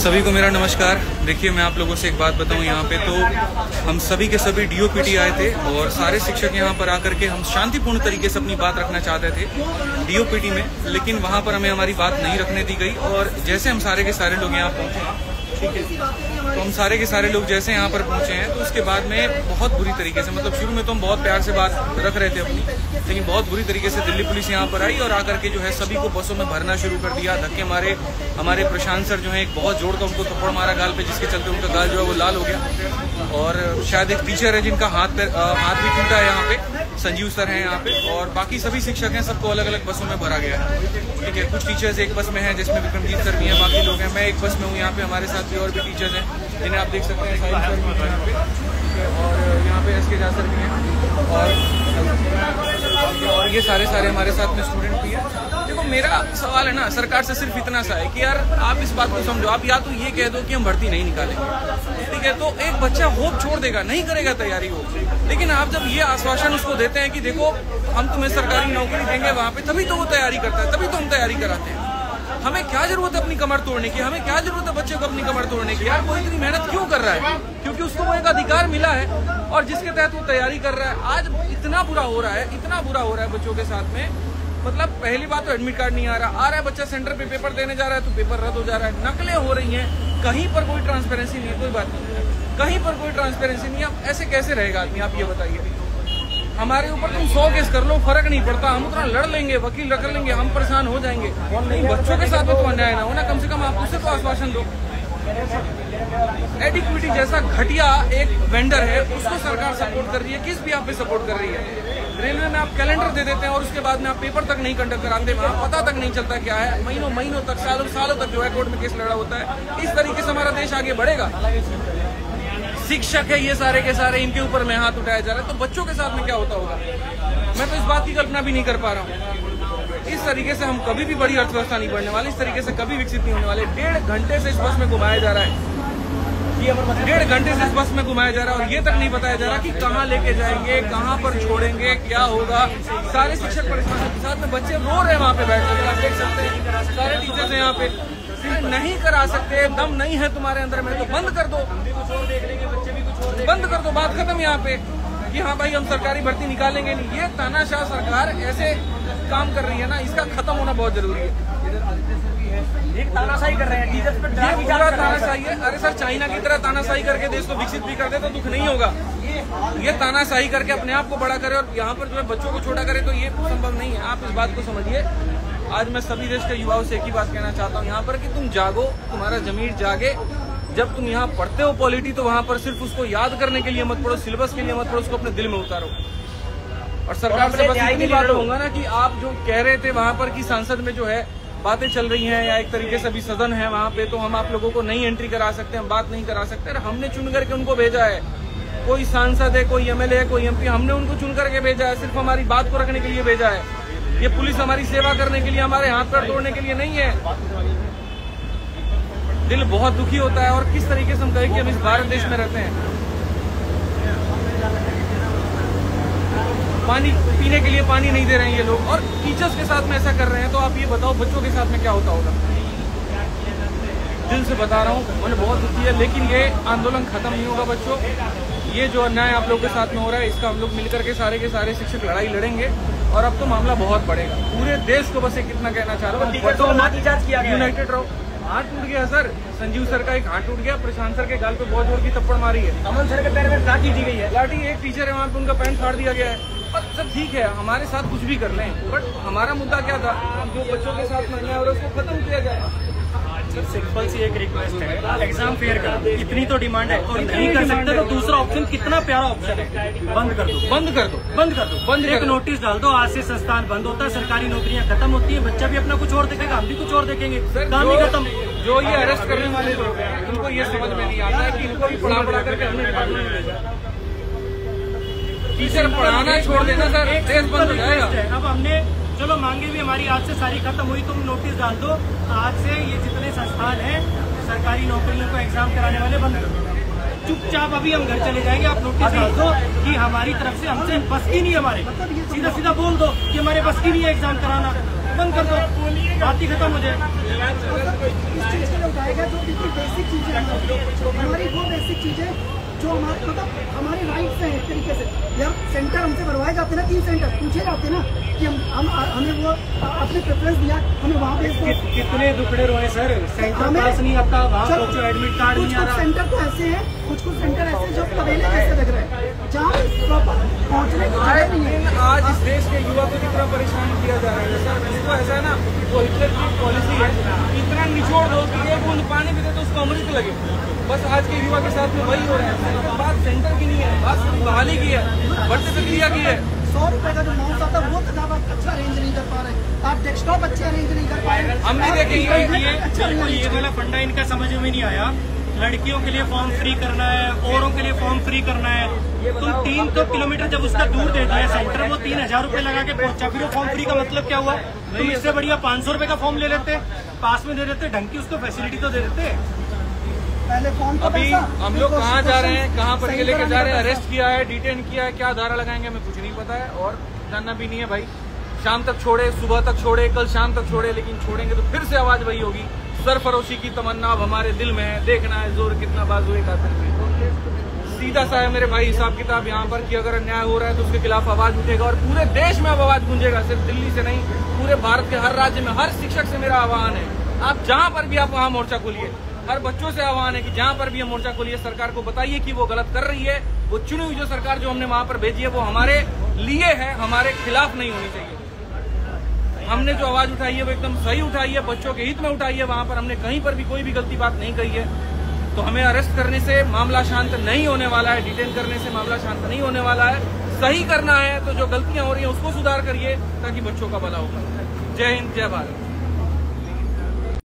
सभी को मेरा नमस्कार। देखिए, मैं आप लोगों से एक बात बताऊं, यहाँ पे तो हम सभी के सभी डीओपीटी आए थे और सारे शिक्षक यहाँ पर आकर के हम शांतिपूर्ण तरीके से अपनी बात रखना चाहते थे डीओपीटी में, लेकिन वहाँ पर हमें हमारी बात नहीं रखने दी गई। और जैसे हम सारे के सारे लोग यहाँ पहुँचे, ठीक है, तो हम सारे के सारे लोग जैसे यहाँ पर पहुंचे हैं, तो उसके बाद में बहुत बुरी तरीके से, मतलब शुरू में तो हम बहुत प्यार से बात रख रहे थे अपनी, लेकिन बहुत बुरी तरीके से दिल्ली पुलिस यहाँ पर आई और आकर के जो है सभी को बसों में भरना शुरू कर दिया। धक्के मारे। हमारे प्रशांत सर जो है एक बहुत जोर का उनको थप्पड़ मारा गाल पे, जिसके चलते उनका गाल जो है वो लाल हो गया। और शायद एक टीचर है जिनका हाथ भी टूटा है यहाँ पे, संजीव सर हैं यहाँ पे, और बाकी सभी शिक्षक हैं, सबको अलग अलग बसों में भरा गया है। ठीक है, कुछ टीचर्स एक बस में हैं जिसमें विक्रमजीत सर भी हैं, बाकी लोग हैं। मैं एक बस में हूँ यहाँ पे, हमारे साथ भी और भी टीचर्स हैं जिन्हें आप देख सकते हैं, साहिल सर भी हैं यहाँ पे, और यहाँ पे एसके झा सर भी हैं, और ये सारे हमारे साथ में स्टूडेंट भी हैं। देखो, मेरा सवाल है ना सरकार से सिर्फ इतना सा है कि यार आप इस बात को समझो। आप या तो ये कह दो कि हम भर्ती नहीं निकालेंगे, ठीक है, तो एक बच्चा होप छोड़ देगा, नहीं करेगा तैयारी हो। लेकिन आप जब ये आश्वासन उसको देते हैं कि देखो हम तुम्हें सरकारी नौकरी देंगे वहाँ पे, तभी तो वो तैयारी करता है, तभी तो हम तैयारी कराते हैं। हमें क्या जरूरत है अपनी कमर तोड़ने की? हमें क्या जरूरत है बच्चे को अपनी कमर तोड़ने की? यार वो इतनी मेहनत क्यों कर रहा है? क्योंकि उसको वो एक अधिकार मिला है और जिसके तहत वो तैयारी कर रहा है। आज इतना बुरा हो रहा है, इतना बुरा हो रहा है बच्चों के साथ में। मतलब पहली बात तो एडमिट कार्ड नहीं आ रहा है बच्चा सेंटर पे पेपर देने जा रहा है तो पेपर रद्द हो जा रहा है, नकलें हो रही हैं, कहीं पर कोई ट्रांसपेरेंसी नहीं है। कोई बात नहीं है, कहीं पर कोई ट्रांसपेरेंसी नहीं है। अब ऐसे कैसे रहेगा आदमी? आप ये बताइए। हमारे ऊपर तुम 100 केस कर लो, फर्क नहीं पड़ता, हम उतना लड़ लेंगे, वकील रख लेंगे, हम परेशान हो जाएंगे। नहीं, बच्चों के साथ में तो अन्याय ना हो ना, कम से कम आप उससे तो आश्वासन दो। एडिक्विटी जैसा घटिया एक वेंडर है, उसको सरकार सपोर्ट कर रही है, किस भी आप पे सपोर्ट कर रही है। रेलवे में आप कैलेंडर दे देते हैं और उसके बाद में आप पेपर तक नहीं कंडक्ट कराते, वहाँ पता तक नहीं चलता क्या है। महीनों तक, सालों तक जो है कोर्ट में केस लड़ा होता है। इस तरीके से हमारा देश आगे बढ़ेगा? शिक्षक है ये सारे के सारे, इनके ऊपर में हाथ उठाया जा रहा है, तो बच्चों के साथ में क्या होता होगा? मैं तो इस बात की कल्पना भी नहीं कर पा रहा हूँ। इस तरीके से हम कभी भी बड़ी अर्थव्यवस्था नहीं बढ़ने वाली, इस तरीके से कभी विकसित नहीं होने वाले। 1.5 घंटे से इस बस में घुमाया जा रहा है, 1.5 घंटे से इस बस में घुमाया जा रहा है और ये तक नहीं बताया जा रहा कि कहाँ लेके जाएंगे, कहाँ पर छोड़ेंगे, क्या होगा। सारे शिक्षक परेशान के साथ में, बच्चे रो रहे हैं वहाँ पे बैठ कर, आप देख सकते हैं, सारे टीचर्स हैं यहाँ पे। नहीं करा सकते, दम नहीं है तुम्हारे अंदर में तो बंद कर दो, बंद कर दो, बात खत्म यहाँ पे कि हाँ भाई हम सरकारी भर्ती निकालेंगे नहीं। ये तानाशाह सरकार ऐसे काम कर रही है ना, इसका खत्म होना बहुत जरूरी है। एक तानाशाही कर रहे हैं टीचर्स पे, पूरा तानाशाही है। अरे सर, चाइना की तरह तानाशाही करके देश को विकसित भी कर दे तो दुख नहीं होगा। ये तानाशाही करके अपने आप को बड़ा करे और यहाँ पर जो है बच्चों को छोटा करे, तो ये संभव नहीं है। आप इस बात को समझिए। आज मैं सभी देश के युवाओं से एक ही बात कहना चाहता हूँ यहाँ पर कि तुम जागो, तुम्हारा जमीर जागे। जब तुम यहाँ पढ़ते हो पॉलिटी, तो वहाँ पर सिर्फ उसको याद करने के लिए मत पढ़ो, सिलेबस के लिए मत पढ़ो, उसको अपने दिल में उतारो। और सरकार से बस इतनी बात होगा ना कि आप जो कह रहे थे वहाँ पर कि संसद में जो है बातें चल रही हैं या एक तरीके से अभी सदन है वहाँ पे, तो हम आप लोगों को नहीं एंट्री करा सकते, हम बात नहीं करा सकते। हमने चुन करके उनको भेजा है, कोई सांसद है, कोई एमएलए है, कोई एमपी, हमने उनको चुन करके भेजा है, सिर्फ हमारी बात को रखने के लिए भेजा है। ये पुलिस हमारी सेवा करने के लिए, हमारे हाथ पैर तोड़ने के लिए नहीं है। दिल बहुत दुखी होता है। और किस तरीके से हम कहें कि हम इस भारत देश में रहते हैं, पानी पीने के लिए पानी नहीं दे रहे हैं ये लोग, और टीचर्स के साथ में ऐसा कर रहे हैं, तो आप ये बताओ बच्चों के साथ में क्या होता होगा? दिल से बता रहा हूँ, मुझे बहुत दुखी है। लेकिन ये आंदोलन खत्म नहीं होगा बच्चों। ये जो अन्याय आप लोगों के साथ में हो रहा है, इसका हम लोग मिलकर के सारे शिक्षक लड़ाई लड़ेंगे और अब तो मामला बहुत बढ़ेगा। पूरे देश को बस एक कितना कहना चाह रहा हूँ, यूनाइटेड रहो। हाथ टूट गया सर, संजीव सर का एक हाथ टूट गया, प्रशांत सर के गाल पे बहुत जोर की थप्पड़ मारी है, अमन सर के पैर में लाठी दी गई है, लाठी। एक टीचर है वहाँ पे, उनका पैंट फाड़ दिया गया है। सर ठीक है, हमारे साथ कुछ भी कर लें, बट हमारा मुद्दा क्या था? जो बच्चों के साथ में और उसको खत्म किया जाए। सर सिंपल सी एक रिक्वेस्ट है, एग्जाम फेयर करो, इतनी तो डिमांड है। और नहीं कर सकते तो दूसरा ऑप्शन कितना प्यारा ऑप्शन है, बंद कर दो, बंद कर दो, बंद कर दो, बंद एक नोटिस डाल दो, आज से संस्थान बंद होता है, सरकारी नौकरियां खत्म होती है, बच्चा भी अपना कुछ और देखेगा, हम भी कुछ और देखेंगे, काम ही खत्म। जो ये अरेस्ट करने वाले लोग हैं, इनको ये समझ में नहीं आता है कि इनको भी पढ़ा करके हमने डिपार्टमेंट में भेजा। टीचर पढ़ाना छोड़ देना सर, देश बंद हो जाएगा। अब हमने चलो मांगे भी हमारी आज से सारी खत्म हुई, तुम नोटिस डाल दो, आज से ये जितने संस्थान हैं सरकारी नौकरियों को एग्जाम कराने वाले बंद कर दो। चुपचाप अभी हम घर चले जाएंगे, आप नोटिस डाल दो कि हमारी तरफ से हमसे बस की नहीं, हमारे सीधा सीधा बोल दो कि हमारे बस की नहीं है एग्जाम कराना, बंद कर दो, बात ही खत्म हो जाए। बताया गया जो बिल्कुल बेसिक चीजें हमारी वो बेसिक चीजें जो हमारे मतलब हमारे राइट्स हैं एक तरीके से। यार सेंटर हमसे भरवाए जाते ना 3 सेंटर पूछे जाते ना कि हम हमें वो अपने प्रेफरेंस दिया हमें वहाँ भेज दो। कितने दुखड़े रोए सर, सेंटर पास नहीं आता, वहाँ पहुंचो एडमिट कार्ड नहीं आ रहा। सेंटर तो ऐसे हैं, कुछ सेंटर ऐसे जो तबेले जैसे लग रहे हैं जहाँ प्रॉपर पहुँचने की जगह नहीं है। आज इस देश के युवा को कितना परेशान किया जा रहा है सर, उसको ऐसा है ना वो हिटलर की पॉलिसी है, इतना निचोड़ दो कि एक बूंद पानी भी दे तो उसको अमृत लगे। बस आज के युवा के साथ में वही हो रहा है। बात सेंटर की नहीं है, बात बहाली की है, बढ़ती प्रक्रिया की है। 100 रुपए का जो माउस आता है वो तो ज्यादा अच्छा अरेंज नहीं कर पा रहे, आप डेस्कटॉप अच्छे अरेंज नहीं कर पा रहे। हम भी देखेंगे ये वाला फंडा इनका समझ में नहीं आया। लड़कियों के लिए फॉर्म फ्री करना है, औरों के लिए फॉर्म फ्री करना है। तुम 3 किलोमीटर जब उसका दूर दे दिया सेंटर, वो 3000 रुपए लगा के पहुंचा, फिर वो फॉर्म फ्री का मतलब क्या हुआ? तुम इससे बढ़िया 500 रुपए का फॉर्म ले लेते, पास में दे देते, ढंग की उसको फैसिलिटी तो दे देते। पहले फॉर्म का अभी पैसा, हम लोग कहाँ जा रहे हैं, कहाँ पर सही लेके जा रहे हैं, कराने का अरेस्ट किया है, डिटेन किया है, क्या धारा लगाएंगे हमें कुछ नहीं पता है और जानना भी नहीं है भाई। शाम तक छोड़े, सुबह तक छोड़े, कल शाम तक छोड़े, लेकिन छोड़ेंगे तो फिर से आवाज वही होगी। सरफरोशी की तमन्ना अब हमारे दिल में है, देखना है जोर कितना बाजुए का सीधा सा है मेरे भाई हिसाब किताब यहाँ पर कि अगर अन्याय हो रहा है तो उसके खिलाफ आवाज उठेगा और पूरे देश में अब आवाज गूंजेगा, सिर्फ दिल्ली से नहीं, पूरे भारत के हर राज्य में। हर शिक्षक से मेरा आह्वान है, आप जहाँ पर भी आप वहाँ मोर्चा खोलिए। हर बच्चों से आह्वान है कि जहाँ पर भी हम मोर्चा खोलिए, सरकार को बताइए कि वो गलत कर रही है। वो चुनी हुई जो सरकार जो हमने वहाँ पर भेजी है वो हमारे लिए है, हमारे खिलाफ नहीं होनी चाहिए। हमने जो आवाज उठाई है वो एकदम सही उठाई है, बच्चों के हित में उठाई है। वहाँ पर हमने कहीं पर भी कोई भी गलती बात नहीं कही है। तो हमें अरेस्ट करने से मामला शांत नहीं होने वाला है, डिटेन करने से मामला शांत नहीं होने वाला है। सही करना है तो जो गलतियां हो रही हैं उसको सुधार करिए ताकि बच्चों का भला होगा। जय हिंद, जय भारत।